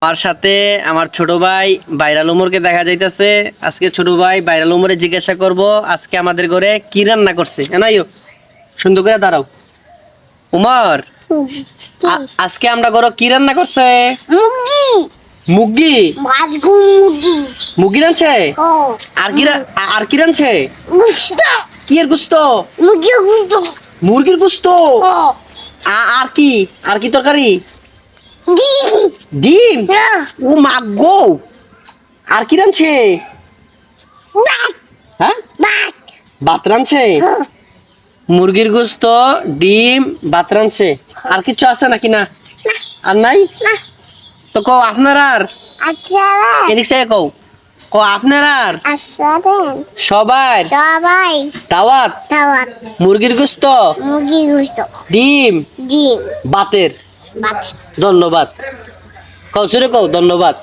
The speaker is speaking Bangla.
আমার সাথে আমার ছোট ভাই বাইরাল উমরকে দেখা যাইতেছে। আজকে ছোট ভাই বাইরাল উমরে জিজ্ঞাসা করব আজকে আমাদের ঘরে কি রান্না করছে। এনাইও সুন্দর করে দাঁড়াও। উমর, আজকে আমরা ঘরে কি রান্না করছে? মুরগি। মুরগি রানছে? আর কি রানছে? কি এর গোস্ত? মুরগির গোস্ত। আর কি তরকারি? ডিম। ও মা গো, আর কি রানছে? হ্যাঁ, ভাত রানছে। মুরগির গোস্ত, ডিম, ভাত রানছে। আর কিছু আছে নাকি? না, আর নাই তো। কও আপনার আর এদিক থেকে কও আপনার আর সবাই দাওয়াত। মুরগির গোস্ত, ডিম, ভাতের। ধন্যবাদ। কও সুরে কও ধন্যবাদ।